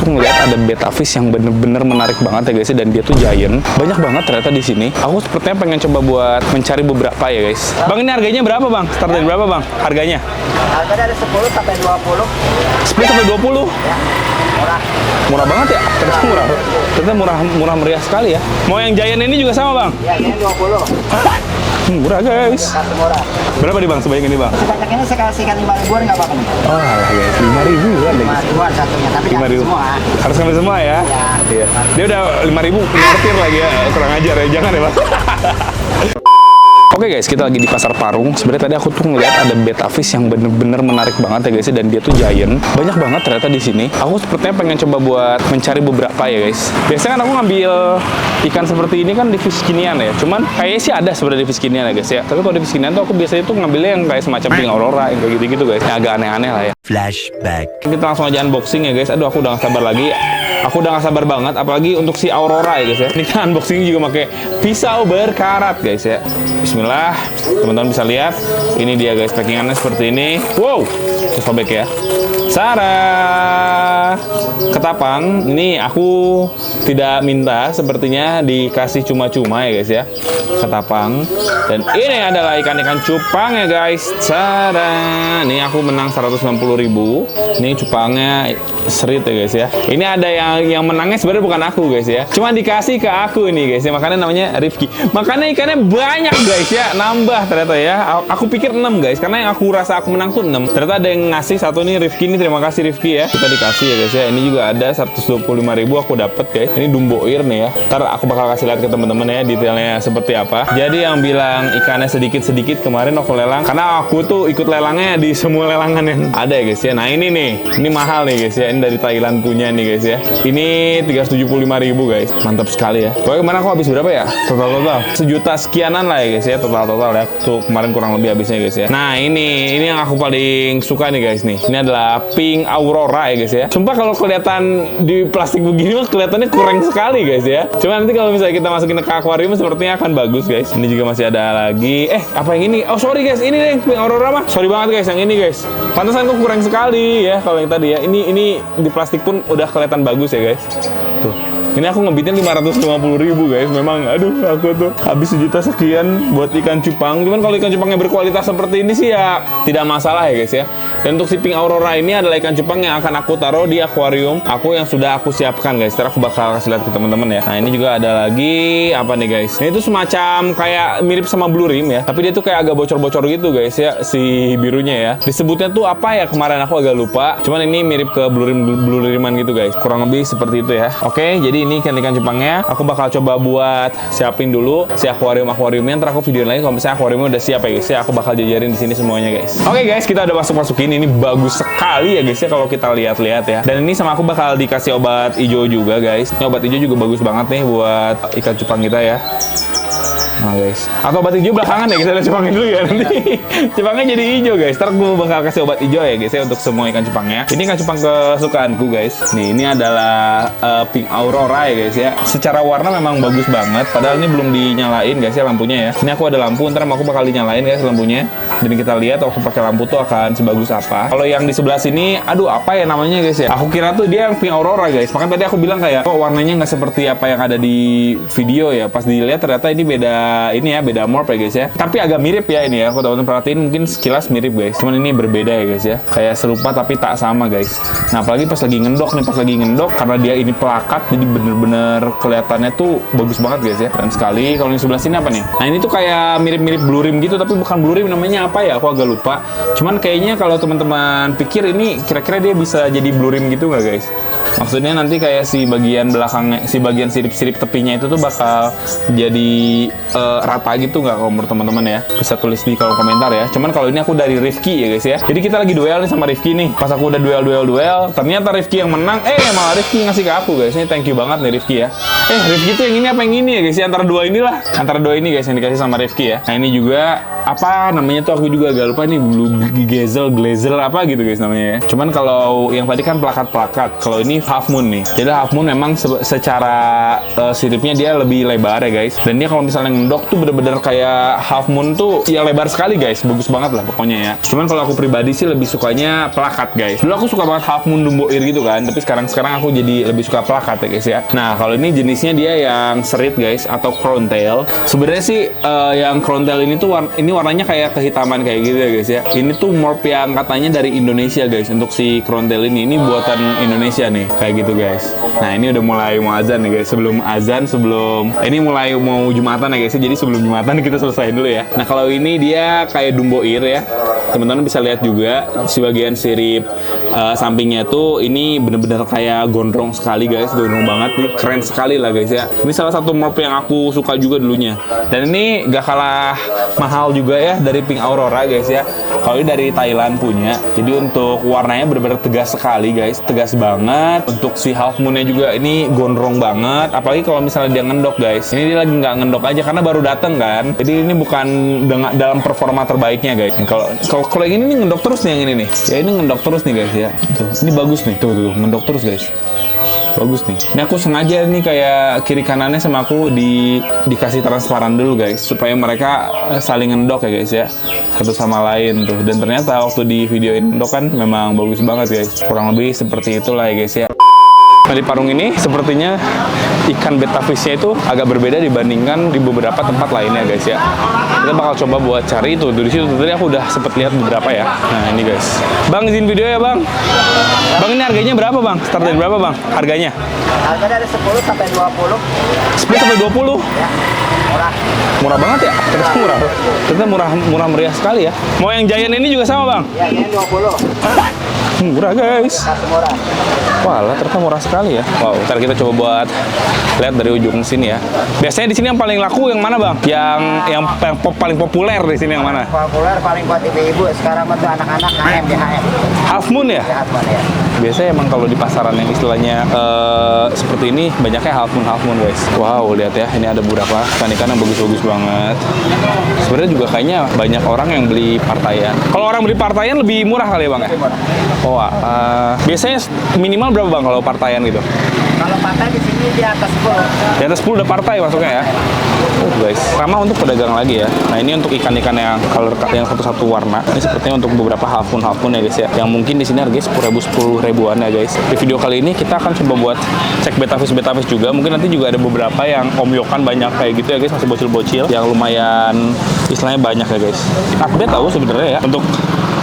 tuh ngeliat ada betta fish yang bener-bener menarik banget ya guys, dan dia tuh giant. Banyak banget ternyata di sini. Aku sepertinya pengen coba buat mencari beberapa ya guys. Bang, ini harganya berapa bang? Start dari berapa bang? Harganya? Harga dari 10 sampai 20. 10 sampai 20? Ya, murah. Murah banget ya? Ternyata murah. Ternyata murah meriah sekali ya. Mau yang giant ini juga sama bang? Ya, ini 20. Murah guys. Kasih murah. Berapa nih bang sebanyak ini bang? Sebanyak ini saya kasihkan 5.000-an nggak apa-apa nih. Oh alah guys, 5.000 kan? 5.000-an satunya, tapi nggak 5.000. semua. Harus ngambil semua ya? Iya. Dia udah 5.000 ngertir lagi ya, kurang ajar ya, jangan ya bang. Oke guys, kita lagi di Pasar Parung. Sebenarnya tadi aku tuh ngeliat ada betta fish yang bener-bener menarik banget ya guys, dan dia tuh giant. Banyak banget ternyata di sini. Aku sepertinya pengen coba buat mencari beberapa ya guys. Biasanya kan aku ngambil ikan seperti ini kan di fish kinian ya. Cuman kayaknya sih ada sebenarnya di fish kinian ya guys ya. Tapi kalau di fish kinian tuh aku biasanya tuh ngambilnya yang kayak semacam pink aurora, yang kayak gitu-gitu guys. Yang agak aneh-aneh lah ya. Flashback. Kita langsung aja unboxing ya guys. Aduh, aku udah gak sabar lagi. Aku udah gak sabar banget, apalagi untuk si Aurora ya guys ya. Ini kita unboxing juga pakai pisau berkarat guys ya. Bismillah, teman-teman bisa lihat. Ini dia guys, packingannya seperti ini. Wow, terus sobek ya. Sarah, ketapang. Ini aku tidak minta, sepertinya dikasih cuma-cuma ya guys ya. Ketapang. Dan ini adalah ikan-ikan cupang ya guys. Sarah, ini aku menang 190.000. Ini cupangnya serit ya guys ya. Ini ada yang menangnya sebenarnya bukan aku guys ya. Cuma dikasih ke aku ini guys ya. Makanya namanya Rifki. Makanya ikannya banyak guys ya. Nambah ternyata ya. Aku pikir 6 guys. Karena yang aku rasa aku menang tuh 6. Ternyata ada yang ngasih satu nih Rifki nih. Terima kasih Rifki ya. Kita dikasih ya guys ya. Ini juga ada 125.000 aku dapet guys. Ini Dumboir nih ya. Ntar aku bakal kasih lihat ke teman-teman ya detailnya seperti apa. Jadi yang bilang ikannya sedikit-sedikit kemarin aku lelang. Karena aku tuh ikut lelangnya di semua lelangan yang ada ya guys ya. Nah ini nih. Ini mahal nih guys ya. Ini dari Thailand punya nih guys ya. Ini 375.000 guys. Mantap sekali ya. Pokoknya kemarin aku habis berapa ya? Total 1 juta sekianan lah ya guys ya. Total ya. Tuh kemarin kurang lebih habisnya guys ya. Nah ini yang aku paling suka nih guys nih. Ini adalah pink aurora ya guys ya. Sumpah kalau kelihatan di plastik begini mah kelihatannya kurang sekali guys ya. Cuma nanti kalau misalnya kita masukin ke akuarium sepertinya akan bagus guys. Ini juga masih ada lagi. Apa yang ini? Oh sorry guys, ini nih pink aurora mah. Sorry banget guys yang ini guys. Pantesan kok kurang sekali ya kalau yang tadi ya. Ini di plastik pun udah kelihatan bagus ya guys. Tuh. Ini aku ngebitin 550.000 guys. Memang aduh aku tuh habis 1 juta sekian buat ikan cupang. Cuman kalau ikan cupangnya berkualitas seperti ini sih ya tidak masalah ya guys ya. Dan untuk si pink aurora ini adalah ikan cupang yang akan aku taruh di akuarium aku yang sudah aku siapkan guys. Ntar aku bakal kasih lihat ke teman-teman ya. Nah ini juga ada lagi apa nih guys. Ini tuh semacam kayak mirip sama blue rim ya. Tapi dia tuh kayak agak bocor-bocor gitu guys ya. Si birunya ya. Disebutnya tuh apa ya kemarin aku agak lupa. Cuman ini mirip ke blue riman gitu guys. Kurang lebih seperti itu ya. Oke, jadi ini ikan cupangnya. Aku bakal coba buat siapin dulu si akuariumnya. Ntar aku videoin lagi kalau misalnya akuariumnya udah siap ya guys ya. Aku bakal jajarin di sini semuanya guys. Oke guys, kita udah masukin. Ini bagus sekali ya guys ya kalau kita lihat-lihat ya. Dan ini sama aku bakal dikasih obat hijau juga guys. Ini obat hijau juga bagus banget nih buat ikan cupang kita ya. Nah guys, atau obat hijau belakangan ya, kita lihat cupangnya dulu ya nanti. Cupangnya jadi hijau guys. Ntar gue bakal kasih obat hijau ya guys ya untuk semua ikan cupangnya. Ini ikan cupang kesukaanku guys. Nih ini adalah pink aurora ya guys ya. Secara warna memang bagus banget. Padahal ini belum dinyalain guys ya lampunya ya. Ini aku ada lampu, ntar aku bakal dinyalain guys lampunya. Dan kita lihat aku pakai lampu tuh akan sebagus apa. Kalau yang di sebelah sini, aduh apa ya namanya guys ya. Aku kira tuh dia yang pink aurora guys. Makanya tadi aku bilang kayak kok warnanya nggak seperti apa yang ada di video ya. Pas dilihat ternyata ini beda. Ini ya beda morph ya guys ya. Tapi agak mirip ya ini ya. Aku teman-teman perhatiin mungkin sekilas mirip guys. Cuman ini berbeda ya guys ya. Kayak serupa tapi tak sama guys. Nah apalagi pas lagi ngendok nih, karena dia ini pelakat jadi bener-bener kelihatannya tuh bagus banget guys ya. Dan sekali kalau di sebelah sini apa nih? Nah ini tuh kayak mirip-mirip blue rim gitu tapi bukan blue rim, namanya apa ya? Aku agak lupa. Cuman kayaknya kalau teman-teman pikir ini kira-kira dia bisa jadi blue rim gitu nggak guys? Maksudnya nanti kayak si bagian belakangnya, si bagian sirip-sirip tepinya itu tuh bakal jadi rata gitu nggak kalau menurut teman-teman ya? Bisa tulis di kolom komentar ya. Cuman kalau ini aku dari Rifki ya guys ya. Jadi kita lagi duel nih sama Rifki nih. Pas aku udah duel, ternyata Rifki yang menang. Malah Rifki ngasih ke aku guys. Ini thank you banget nih Rifki ya. Rifki tuh yang ini apa yang ini ya guys ya? Antara dua ini guys yang dikasih sama Rifki ya. Nah ini juga apa namanya tuh aku juga agak lupa nih, blue glazer apa gitu guys namanya ya. Cuman kalau yang tadi kan plakat-plakat, kalau ini half moon nih. Jadi half moon memang secara siripnya dia lebih lebar ya guys. Dan dia kalau misalnya ngendok tuh bener-bener kayak half moon tuh ya lebar sekali guys, bagus banget lah pokoknya ya. Cuman kalau aku pribadi sih lebih sukanya plakat guys. Dulu aku suka banget half moon Dumbo-Ir gitu kan, tapi sekarang aku jadi lebih suka plakat ya guys ya. Nah kalau ini jenisnya dia yang serit guys atau crown tail. Sebenarnya sih yang crown tail ini tuh ini warnanya kayak kehitaman kayak gitu ya guys ya. Ini tuh morph yang katanya dari Indonesia guys. Untuk si crown tail ini buatan Indonesia nih kayak gitu guys. Nah ini udah mulai mau azan nih guys. Sebelum ini mulai mau Jumatan ya guys. Jadi sebelum Jumatan kita selesai dulu ya. Nah kalau ini dia kayak Dumbo-Ir ya. Teman-teman bisa lihat juga si bagian sirip sampingnya tuh ini bener-bener kayak gondrong sekali guys, gondrong banget nih, keren sekali lah guys ya. Ini salah satu morph yang aku suka juga dulunya. Dan ini gak kalah mahal juga ya dari Pink Aurora guys ya. Kalau ini dari Thailand punya. Jadi untuk warnanya bener-bener tegas sekali guys, tegas banget. Untuk si half moonnya juga ini gondrong banget. Apalagi kalau misalnya dia ngendok guys. Ini dia lagi nggak ngendok aja karena baru dateng kan. Jadi ini bukan dalam performa terbaiknya guys. Kalau yang ini ngendok terus nih yang ini nih. Ya ini ngendok terus nih guys ya. Tuh, ini bagus nih. Tuh, ngendok terus guys. Bagus nih. Ini aku sengaja nih kayak kiri kanannya sama aku dikasih transparan dulu guys. Supaya mereka saling ngendok ya guys ya. Satu sama lain tuh. Dan ternyata waktu di videoin ngendok kan memang bagus banget guys. Kurang lebih seperti itulah ya guys ya. Nah di Parung ini sepertinya ikan betta fishnya itu agak berbeda dibandingkan di beberapa tempat lainnya guys ya. Kita bakal coba buat cari itu. Di situ tadi aku udah sempet lihat beberapa ya. Nah ini guys. Bang izin video ya bang. Bang ini harganya berapa bang? Start dari berapa bang? Harganya? Harga dari 10 sampai 20. 10 sampai 20? Ya, murah. Murah banget ya? Ternyata murah. Ternyata murah meriah sekali ya. Mau yang giant ini juga sama bang? Ya, ini 20. Murah guys. Masih murah. Wah, ternyata murah sekali ya. Wow, ntar kita coba buat lihat dari ujung sini ya. Biasanya di sini yang paling laku yang mana bang? Yang paling populer di sini yang mana? Populer paling buat ibu-ibu. Sekarang untuk anak-anak HM di HM. Half moon ya? Ya, half moon ya. Biasanya emang kalau di pasaran yang istilahnya seperti ini banyaknya half moon guys. Wow, lihat ya, ini ada beberapa ikan-ikan yang bagus-bagus banget. Sebenarnya juga kayaknya banyak orang yang beli partaian. Kalau orang beli partaian lebih murah kali ya bang ya? Oh, biasanya minimal berapa bang kalau partaian gitu? Kalau partai di sini di atas 10. Di atas 10 udah partai masuknya ya? Oh guys, ramah untuk pedagang lagi ya. Nah ini untuk ikan-ikan yang color yang satu-satu warna. Ini sepertinya untuk beberapa half moon ya guys ya. Yang mungkin di sini harganya 10 ribuan ya guys. Di video kali ini kita akan coba buat cek betta fish juga. Mungkin nanti juga ada beberapa yang omyokan banyak kayak gitu ya guys, masih bocil-bocil yang lumayan istilahnya banyak ya guys. Update tahu sebenarnya ya untuk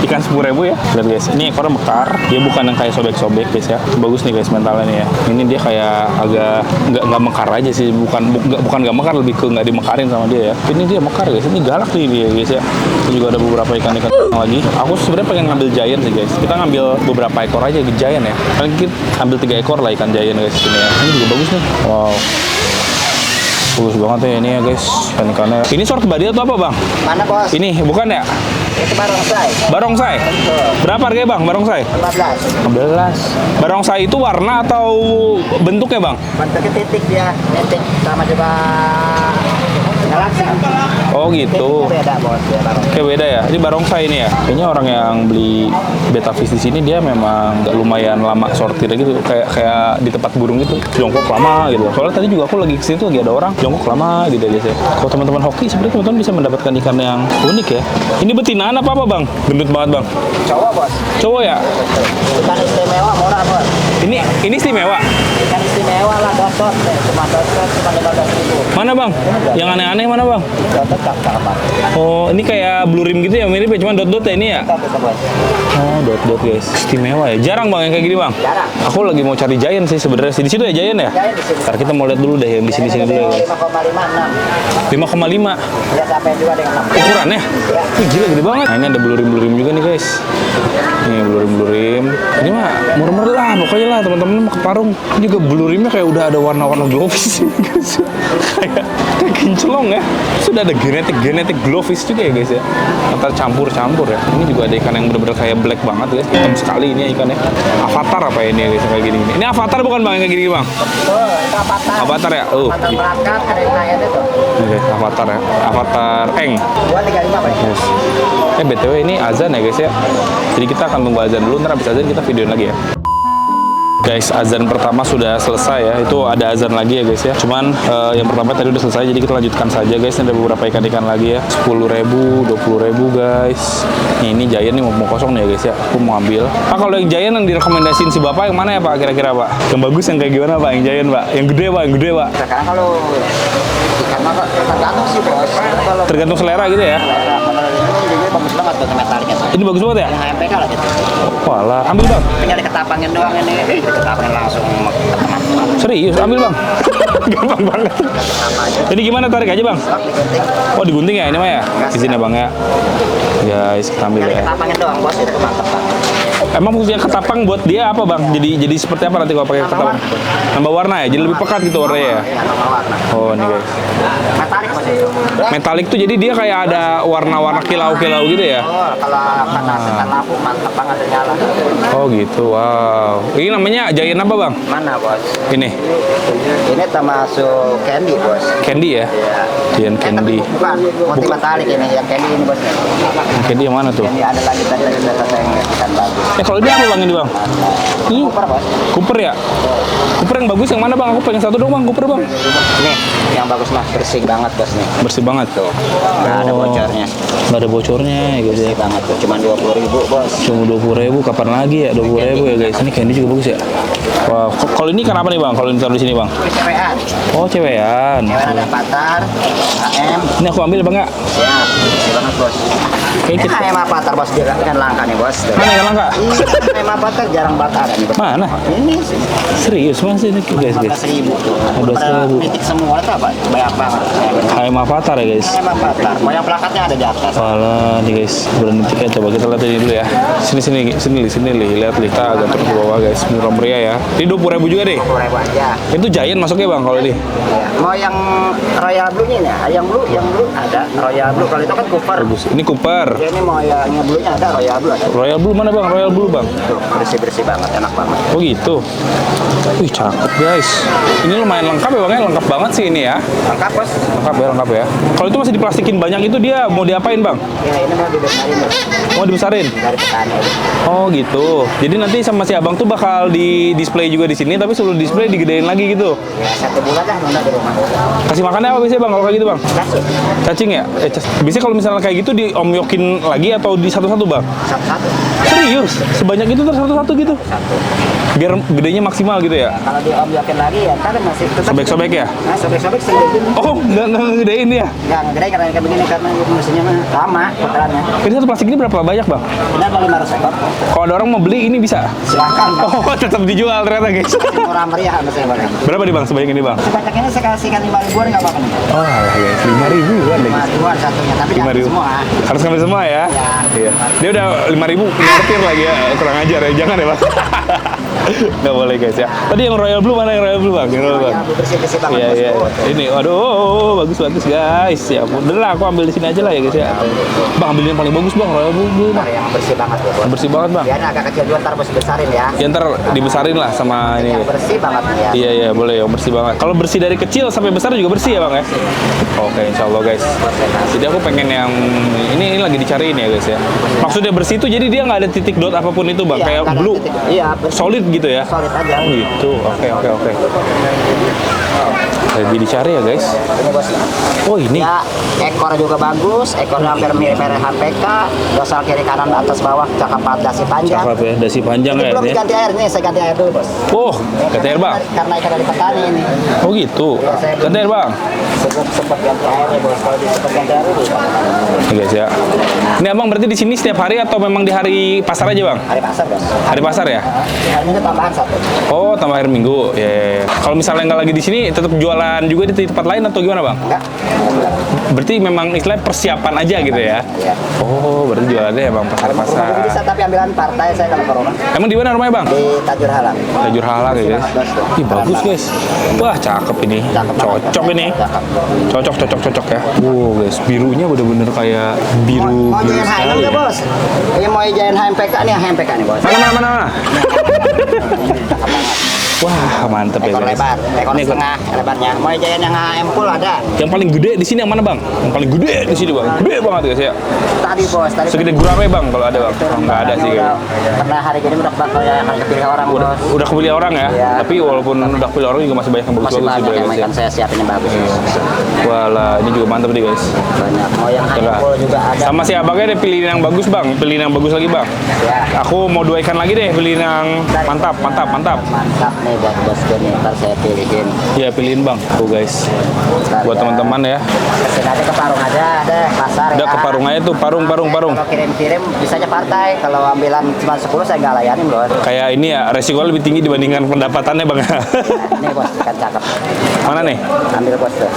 ikan 10.000 ya. Lihat guys, ini ekornya mekar. Dia bukan yang kayak sobek-sobek guys ya. Bagus nih guys mentalnya nih ya. Ini dia kayak agak nggak mekar aja sih. Bukan nggak mekar, lebih ke nggak dimekarin sama dia ya. Ini dia mekar guys. Ini galak nih dia guys ya. Ini juga ada beberapa ikan-ikan lagi. Aku sebenarnya pengen ngambil giant sih guys. Kita ngambil beberapa ekor aja di giant ya. Paling kita ambil 3 ekor lah ikan giant guys sini ya. Ini juga bagus nih. Wow. Bagus banget ya ini ya guys, ikan-ikannya. Ini short body atau apa bang? Mana bos? Ini bukan ya? Itu barongsai. Barongsai? Betul. Berapa harganya bang barongsai? 15. 15. Barongsai itu warna atau bentuknya bang? Bentuknya titik dia, titik sama juga galaksi. Oh gitu. Titiknya beda bos, ya barongsai. Kayak beda ya? Ini barongsai ini ya? Kayaknya orang yang beli betta fish di sini dia memang lumayan lama sortir gitu, kayak di tempat burung gitu, jongkok lama gitu. Soalnya tadi juga aku lagi kesini tuh lagi ada orang jongkok lama gitu aja sih. Kalau teman-teman hoki sebenarnya teman-teman bisa mendapatkan ikan yang unik ya. Ini betinaan apa bang? Gendut banget bang. Cowok bos. Cowok ya? Ikan istimewa murah bos. Ini istimewa. Ikan istimewa lah dosot, cuma 15.000. Mana bang? Yang aneh-aneh mana bang? Dosot cakep. Oh, ini kayak blue rim gitu ya, mirip ya, cuma dot-dot ya ini ya? Kita bisa bos. Oh, dot-dot guys. Istimewa ya. Jarang bang yang kayak gini bang. Jarang. Aku lagi mau cari giant sih sebenarnya. Di situ ya giant ya? Giant di sini. Ntar kita mau lihat dulu deh yang di sini dulu ya guys. 5,5, 6. 5,5 Ya sampai juga dengan 6. ukurannya. Ya. Ih, gila gede banget. Nah, ini ada blue rim juga nih guys. Nih blue rim. Ini mah murah-murah lah pokoknya lah teman-teman mau ke Parung. Ini juga blue rimnya kayak udah ada warna-warna glowfish guys. kayak kinclong ya. Sudah ada genetik glowfish juga ya guys ya. Ntar campur-campur ya. Ini juga ada ikan yang bener-bener kayak black banget guys. Hitam sekali ini ikannya. Avatar apa ini ya guys kayak gini. Ini avatar bukan bang yang kayak gini bang? Betul, itu avatar. Avatar ya? Avatar berangkat, ada yang lain itu. Ini guys, avatar ya. Avatar Eng. 235 Pak. Yes. BTW ini azan ya guys ya. Jadi kita akan tunggu azan dulu, ntar habis azan kita videoin lagi ya. Guys, azan pertama sudah selesai ya. Itu ada azan lagi ya guys ya. Cuman yang pertama tadi udah selesai, jadi kita lanjutkan saja guys. Ini ada beberapa ikan-ikan lagi ya. 10.000, 20.000 guys. Ini Giant nih mau kosong nih ya guys ya. Aku mau ambil. Pak, kalau yang Giant yang direkomendasiin si Bapak yang mana ya Pak kira-kira Pak? Yang bagus yang kayak gimana Pak? Yang Giant Pak? Yang gede Pak? Yang gede Pak? Sekarang kalau ikan mah tergantung sih bos. Kalau Tergantung selera gitu ya. ini bagus banget tuh metalnya. Ini bagus banget ya? Yang HMPK lah gitu. Walah, ambil Bang. Tinggal ketapangin doang ini. Ketapangin langsung ke teman. Serius, ambil Bang. Gampang banget. Ini gimana, tarik aja Bang? Oh, digunting ya ini mah ya? Izin ya Bang ya. Guys, kita ambil Tinggal ya. ketapangin doang bos, itu mantap banget. Emang fungsinya ketapang buat dia apa Bang? Jadi seperti apa nanti kalau pakai ketapang? Nambah warna ya? Jadi lebih pekat gitu warnanya ya? Iya, nama warna. Oh, ini guys. Metalik bos itu. Metalik tuh jadi dia kayak ada warna-warna kilau-kilau gitu ya? Oh, kalau panas lampu mantap banget nyala. Oh gitu, wow. Ini namanya Giant apa Bang? Mana bos? Ini, Ini termasuk candy bos. Candy ya? Iya. Giant Candy. Bukan, motif metalik ini yang candy ini bos. Candy yang mana tuh? Candy ada lagi tadi saya ikan bagus. Kalau ini apa Bang ini Bang? Ini Cooper bos. Cooper ya? Cooper yang bagus yang mana Bang? Aku pengen satu dong Bang, Cooper Bang. Nih, yang bagus mah bersih banget bos nih. Bersih banget tuh. Nggak ada bocornya. Nggak ada bocornya ya guys ya. Bersih banget tuh. Cuma 20.000 bos. Cuma 20.000, kapan lagi ya? 20.000 ya guys. Ini Candy juga bagus ya. Wow. Kalau ini kan apa nih Bang? Kalau ini taruh di sini Bang? Ini cewekan. Oh, cewekan. Cewekan ada patar, AM. Ini aku ambil Bang ya. Siap. Bersih banget bos. Kayak Ini kita. AM patar bos. Dia kan langka nih bos. Mana yang langka? Ini AM patar jarang banget ada nih bos. Mana? Ini sih. Serius Mas ini guys guys. 15.000 tuh. 15.000. Titik semua itu apa? Banyak banget. HM Avatar ya guys. AM patar. Moyang plakatnya ada di atas. Walah nih guys, berani tiket coba kita lihat ini dulu ya. Sini lihat lihat. Kita agak terus ke bawah guys, murah meriah ya. Ini 20.000 juga deh. 20.000 aja. Itu Giant masuknya Bang kalau ini. Mau yang Royal Blue-nya ini ya? Yang blue ada Royal Blue. Kalau itu kan Cooper. Bagus. Ini Cooper. Ya, ini mau yang blue-nya ada Royal Blue ada. Royal Blue mana Bang? Royal Blue Bang. Tuh, bersih banget, enak banget. Oh gitu. Wih cakep guys. Ini lumayan lengkap ya Bang ya, lengkap banget sih ini ya. Lengkap bos. Lengkap ya. Kalau itu masih diplastikin banyak itu dia mau diapain Bang? Ya ini mau dibesarin bos. Mau dibesarin? Dari petani. Oh gitu. Jadi nanti sama si Abang tuh bakal di display juga di sini, tapi sebelum display digedein lagi gitu. Ya 1 bulan dah nunda di rumah. Kasih makannya apa biasanya Bang kalau kayak gitu Bang? Kasih. Cacing ya? Biasanya kalau misalnya kayak gitu diomyokin lagi atau di satu-satu Bang? Satu-satu. Serius? Sebanyak itu terus satu-satu gitu? Satu. Biar gedenya maksimal gitu ya? Kalau diomyokin lagi ya ntar masih tetap. Sobek-sobek ya? Nah, sobek-sobek sedikit. Oh, nggak ngegedein ya? Enggak ngedai karena kayak begini karena mesinnya mah lama putarannya. Ini satu plastik ini berapa banyak Bang? Ini ada 500 ekor. Kalau ada orang mau beli ini bisa? Silakan. Oh, tetap dijual ternyata guys. Murah meriah sama saya bang. Berapa nih Bang sebanyak ini Bang? Sebanyak ini saya kasihkan 5.000-an nggak apa-apa nih. Oh guys, 5.000-an deh. 5.000-an satunya, tapi jangan 5.000. semua. Harus ngambil semua ya? Iya. Dia udah 5.000 ngertir lagi ya. Kurang ajar ya. Jangan ya Bang. Nggak boleh guys ya. Tadi yang Royal Blue mana yang Royal Blue Bang? Yang Royal Bang. Ya, bersih-bersih banget. Iya bos. iya. Ini waduh bagus guys. Ya ampun. Udah lah aku ambil di sini aja lah ya guys ya. Bang ambil yang paling bagus Bang, Royal Blue Bang. Nah, yang bersih banget ya bos. Bersih banget Bang. Ya, ini agak kecil juga ntar bos besarin ya. Ya ntar dibesarin lah sama ini. Yang bersih banget ya. Iya iya boleh yang bersih banget. Kalau bersih dari kecil sampai besar juga bersih ya Bang ya. Oke insyaallah guys. Jadi aku pengen yang ini lagi dicariin ya guys ya. Maksudnya bersih itu jadi dia nggak ada titik dot apapun itu Bang, Iya, kayak nggak ada blue. titik. Iya, bersih. Solid gitu ya. Solid aja. Oh gitu. Oke. Lagi dicari ya guys. Ini bos. Oh ini. Ya, ekor juga bagus, ekornya hampir mirip HPK, dorsal kiri kanan atas bawah, cakap dasi panjang. Cakep ya, dasi panjang Ini ya. belum Ini. diganti air nih, saya ganti air dulu bos. Oh, ganti air Bang. Karena ikan dari petani ini. Oh gitu. Ganti air Bang. Sempat ganti air ya bos, kalau sempat ganti air dulu. Ini guys ya. Ini Abang berarti di sini setiap hari atau memang di hari pasar aja Bang? Hari pasar bos. Hari pasar ya? Hari ini tambahan satu. Oh, tambah hari Minggu. Ya. Kalau misalnya nggak lagi di sini, tetap jualan juga di tempat lain atau gimana Bang? Enggak. Berarti memang istilah persiapan aja gitu ya? Iya. Oh, berarti jualannya emang Rumah pasar-pasar. bisa tapi ambilan partai saya kalau ke rumah Emang di mana rumahnya Bang? di Tajur Halam. halang. Tajur halang ya guys. Ih bagus guys. Wah cakep ini. Cocok ini. Cocok ya. Wow guys, birunya bener-bener kayak biru Mau jayan HM sekali nggak ya. bos? Ini mau jayan HMPK nih, HMPK nih bos. Mana. Wah mantep ya Ekor guys. lebar, ekor Ini setengah lebarnya. Mau jayan yang HM full ada. yang paling gede di sini yang mana bang? Yang paling gede di sini bang. Gede banget guys ya. Tadi bos, tadi Segede gurame bang kalau ada bang. Oh, nggak ada sih udah, kayaknya. Karena hari ini udah bakal ya akan kepilih orang bos. Udah kepilih orang ya. Iya. Tapi walaupun udah kepilih orang juga masih banyak yang Masih bagus-bagus banyak juga yang guys ya. ikan saya siapin yang bagus. Walah ini juga mantep nih guys. Banyak. Mau yang HM Coba. full juga ada. Sama si abangnya deh pilihin yang bagus bang. Pilihin yang bagus lagi bang. Ya. Aku mau 2 ikan lagi deh. Pilihin yang mantap. Mantap nih buat bosku nih, ntar saya pilihin. Ya pilihin bang. Tuh guys. Buat teman-teman ya. Kesini aja ke Parung aja deh, pasar Udah ya. ke Parung aja tuh. Parung. Kalau kirim-kirim bisa aja partai. Kalau ambilan cuma 10 saya nggak layanin bos. Kayak ini ya resiko lebih tinggi dibandingkan pendapatannya bang. Ini bos ikan cakep. Mana nih? Ambil bos tuh.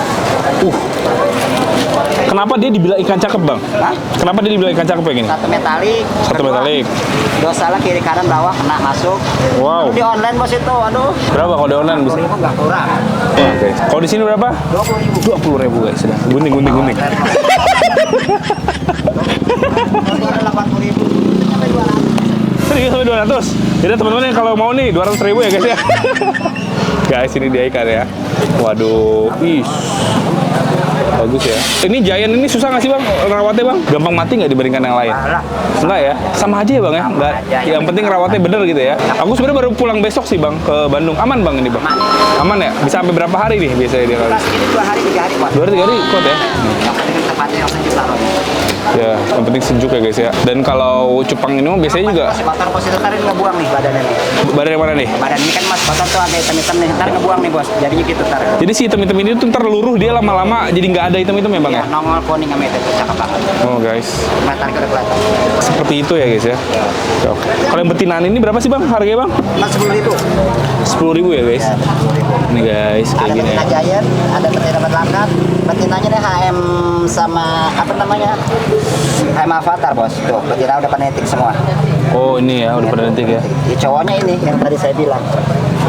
Kenapa dia dibilang ikan cakep bang? Hah? Kenapa dia dibilang ikan cakep kayak gini? Satu metalik. Satu kedua, metalik. Dua salah kiri kanan bawah kena masuk. Wow. Di online bos itu, aduh. Berapa kalau di online bisa? 20.000 nggak kurang. Wah, guys. Kalau di sini berapa? 20.000. 20.000 guys. Sudah. Gunting. 80.000 sampai 200. Serius sampai 200. Jadi teman-teman yang kalau mau nih 200.000 ya guys ya. Guys ini dia ikan ya. Waduh, bagus ya. Ini giant ini susah nggak sih bang rawatnya bang? Gampang mati nggak dibandingkan yang lain? Alah. Enggak ya, sama aja ya bang ya. Enggak. aja. Yang penting rawatnya bener gitu ya. Aku sebenarnya baru pulang besok sih bang ke Bandung. Aman bang ini bang? Aman ya? Bisa sampai berapa hari nih biasanya dia kali? Pas ini 2 hari 3 hari bos. 2 hari 3 hari kuat ya? Yang penting tempatnya yang sejuk taruhnya. Ya, yang penting sejuk ya guys ya. Dan kalau cupang ini mah biasanya juga Mas bakar bos itu ntar ngebuang nih badannya nih. badan yang mana nih? Badan ini kan mas bakar tuh agak hitam-hitam nih. Ntar ngebuang nih bos. Jadinya gitu ntar. Jadi si hitam-hitam ini tuh ntar luruh dia lama-lama jadi nggak ada hitam-hitam ya bang Ya, ya? nongol kuning sama itu cakep banget. Oh guys, Kelihatan udah kelihatan. seperti itu ya guys ya. Oke. Kalau yang betinaan ini berapa sih bang harganya bang? Mas 10.000. 10.000 ya guys. Ini guys kayak Ada gini ya. betina giant, ada betina berlangkat. Betinanya nih HM sama apa namanya? HM Avatar bos. Tuh, betina udah penetik semua. Oh ini ya udah pada detik ya. Di cowoknya ini yang tadi saya bilang.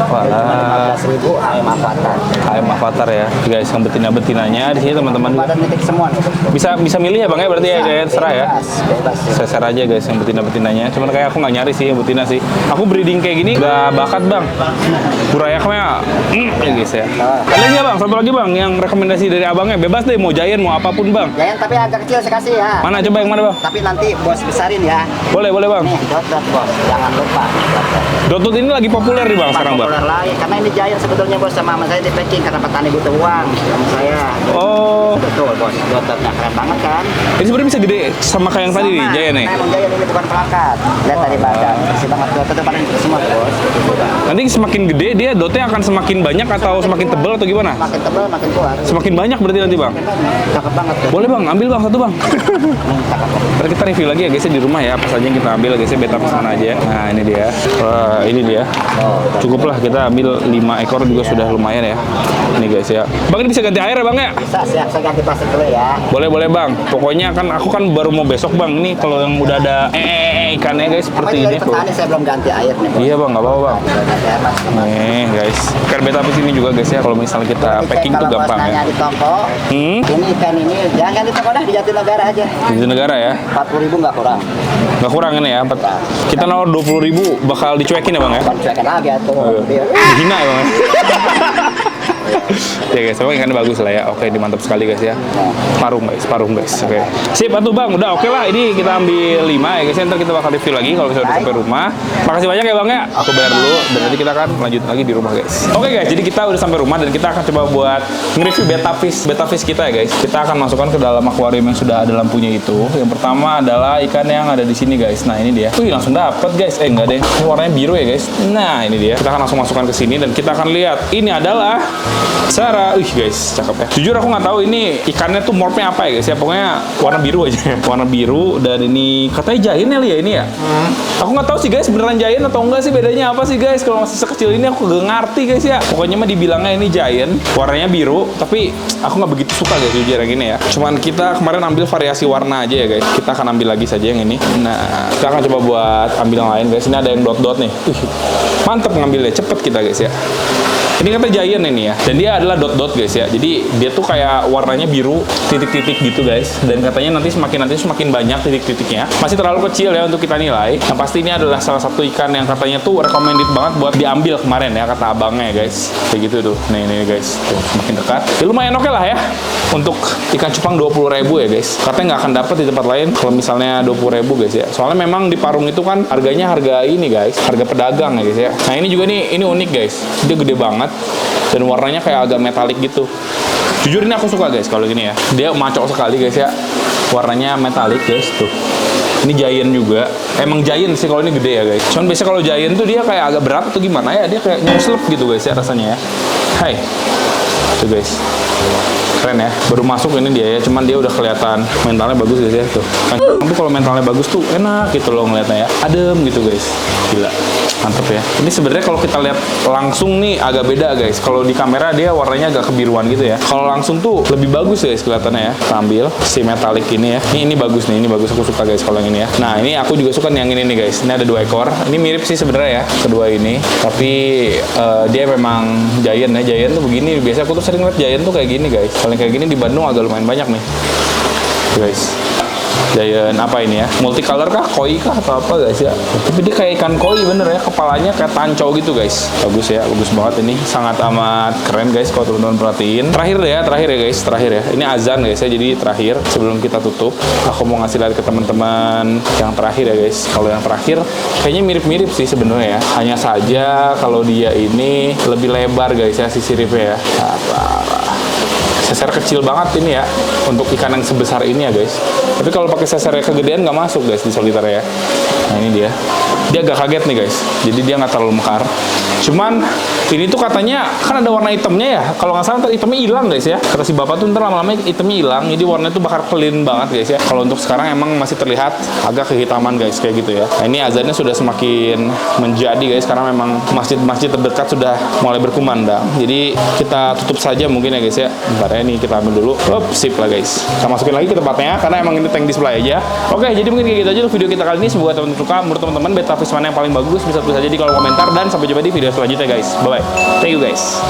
Walah. 15.000 HM Avatar. HM Avatar ya guys, yang betina-betinanya di sini teman-teman Badan titik semua nih. bisa milih ya bang ya berarti ya kayak serah ya. Bebas. Saya share aja guys yang betina-betinanya. Cuman kayak aku nggak nyari sih yang betina sih. Aku breeding kayak gini nggak bakat bang. Burayaknya, ya guys ya. Ada nggak bang? Satu lagi bang yang rekomendasi dari abangnya bebas deh mau giant mau apapun bang. Giant tapi agak kecil saya kasih ya. Mana coba yang mana bang? Tapi nanti bos besarin ya. Boleh bang. Nih, dot bos. Jangan lupa. Dotut ini lagi populer nih bang sekarang bang. Populer lagi karena ini giant sebetulnya bos sama saya di packing karena petani butuh uang sama saya. Oh, Betul bos. Dotnya keren banget kan? ini sebenarnya bisa gede sama kayak yang tadi nih Sama. giant nih. Nah, emang giant ini bukan pelangkat. Lihat tadi badan. Bersih banget. Dotnya paling gede semua bos. Nanti semakin gede dia dotnya akan semakin banyak atau semakin tebal atau gimana? Makin tebal makin kuat. Semakin banyak berarti nanti bang. Cakep banget tuh. Boleh bang, ambil bang satu bang. Cakep. Ntar kita review lagi ya guys ya di rumah ya. Apa saja yang kita ambil guys ya, beta pesan aja. Nah ini dia. Wah ini dia. Cukup lah kita ambil 5 ekor juga sudah lumayan ya. Ini guys ya. Bang ini bisa ganti air ya bang ya? Bisa siap saya ganti plastik dulu ya. Boleh bang. Pokoknya kan aku kan baru mau besok bang. Ini kalau yang udah ada ikannya guys seperti Apalagi ini. dari petani saya belum ganti air nih bos. Iya bang, nggak apa-apa bang. Udah ganti air mas. Nih guys, ikan beta fish ini juga guys ya. Kalau misalnya kita packing tuh Kalau bos gampang nanya ya. di toko, ini ikan ini jangan di toko dah di Jatinegara aja. Di negara ya. 40.000 nggak kurang. Nggak kurang ini ya. Kita nawar 20.000 bakal dicuekin ya bang ya. Cuekin lagi tuh. Dihina ya bang ya. Ya guys, memang ikannya bagus lah ya. Oke, ini mantap sekali guys ya. Parung guys. Oke. Sip atuh bang, udah oke lah. Ini kita ambil 5 ya guys. Ntar kita bakal review lagi kalau misalnya udah sampai rumah. Makasih banyak ya bang ya. Aku bayar dulu dan nanti kita akan lanjut lagi di rumah guys. Oke guys, jadi kita udah sampai rumah dan kita akan coba buat nge-review beta fish kita ya guys. Kita akan masukkan ke dalam akuarium yang sudah ada lampunya itu. Yang pertama adalah ikan yang ada di sini guys. Nah ini dia. Wih langsung dapet guys. Enggak deh. Ini warnanya biru ya guys. Nah ini dia. Kita akan langsung masukkan ke sini dan kita akan lihat. Ini adalah cara kamera. Guys, cakep ya. Jujur aku nggak tahu ini ikannya tuh morphnya apa ya guys ya. Pokoknya warna biru aja. Warna biru dan ini katanya giant ya ini ya. Aku nggak tahu sih guys beneran giant atau enggak sih, bedanya apa sih guys. Kalau masih sekecil ini aku gak ngerti guys ya. Pokoknya mah dibilangnya ini giant, warnanya biru, tapi aku nggak begitu suka guys jujur yang ini ya. Cuman kita kemarin ambil variasi warna aja ya guys. Kita akan ambil lagi saja yang ini. Nah, kita akan coba buat ambil yang lain guys. Ini ada yang dot-dot nih. Mantep ngambilnya, cepet kita guys ya. Ini kata giant ini ya, dan dia adalah dot-dot guys ya. Jadi dia tuh kayak warnanya biru, titik-titik gitu guys. Dan katanya nanti semakin banyak titik-titiknya. Masih terlalu kecil ya untuk kita nilai. Yang pasti ini adalah salah satu ikan yang katanya tuh recommended banget buat diambil kemarin ya, kata abangnya guys. Kayak gitu tuh, nih guys, tuh, semakin dekat. Ya lumayan oke lah ya. Untuk ikan cupang 20.000 ya guys. Katanya nggak akan dapat di tempat lain kalau misalnya 20.000 guys ya. Soalnya memang di Parung itu kan harganya harga ini guys, harga pedagang ya guys ya. Nah ini juga nih, ini unik guys. Dia gede banget dan warnanya kayak agak metalik gitu. Jujur ini aku suka guys kalau gini ya. Dia macok sekali guys ya. Warnanya metalik guys tuh. Ini giant juga. Emang giant sih kalau ini gede ya guys. Cuman biasanya kalau giant tuh dia kayak agak berat atau gimana ya. Dia kayak nyuslep gitu guys ya rasanya ya. Hai. Tuh guys. Keren ya, baru masuk ini dia ya, cuman dia udah kelihatan mentalnya bagus guys ya tuh. Kan tuh kalau mentalnya bagus tuh enak gitu loh ngeliatnya ya, adem gitu guys, gila, mantep ya. Ini sebenarnya kalau kita lihat langsung nih agak beda guys. Kalau di kamera dia warnanya agak kebiruan gitu ya. Kalau langsung tuh lebih bagus guys kelihatannya ya. Kita ambil si metalik ini ya. Ini bagus nih, ini bagus, aku suka guys kalau yang ini ya. Nah ini aku juga suka nih yang ini nih guys. Ini ada 2 ekor. Ini mirip sih sebenarnya ya kedua ini, tapi dia memang giant ya. Giant tuh begini. Biasa aku tuh sering lihat giant tuh kayak gini guys. Kalau kayak gini di Bandung agak lumayan banyak nih guys. Giant apa ini ya, multicolor kah, koi kah atau apa guys ya. Tapi dia kayak ikan koi bener ya, kepalanya kayak tancau gitu guys. Bagus ya, bagus banget ini, sangat amat keren guys kalau teman-teman perhatiin. Terakhir ya guys, terakhir ya. Ini azan guys ya, jadi terakhir sebelum kita tutup aku mau ngasih lihat ke teman-teman yang terakhir ya guys. Kalau yang terakhir kayaknya mirip-mirip sih sebenarnya ya, hanya saja kalau dia ini lebih lebar guys ya sisi ribnya ya. Seser kecil banget ini ya untuk ikan yang sebesar ini ya guys. Tapi kalau pakai sesernya kegedean nggak masuk guys di soliter ya. Nah ini dia agak kaget nih guys. Jadi dia nggak terlalu mekar. Cuman ini tuh katanya kan ada warna hitamnya ya. Kalau nggak salah ntar hitamnya hilang guys ya. Kata si bapak tuh ntar lama-lama hitamnya hilang. Jadi warnanya tuh bakal clean banget guys ya. Kalau untuk sekarang emang masih terlihat agak kehitaman guys kayak gitu ya. Nah ini azannya sudah semakin menjadi guys. Karena memang masjid-masjid terdekat sudah mulai berkumandang. Jadi kita tutup saja mungkin ya guys ya. Bentar ya. Ini kita ambil dulu. Sip lah guys. Kita masukin lagi ke tempatnya karena emang ini tank display aja. Oke, jadi mungkin kayak gitu aja video kita kali ini. Semoga teman-teman suka. Menurut teman-teman beta fish mana yang paling bagus bisa tulis aja di kolom komentar, dan sampai jumpa di video selanjutnya guys. Bye bye. Thank you guys.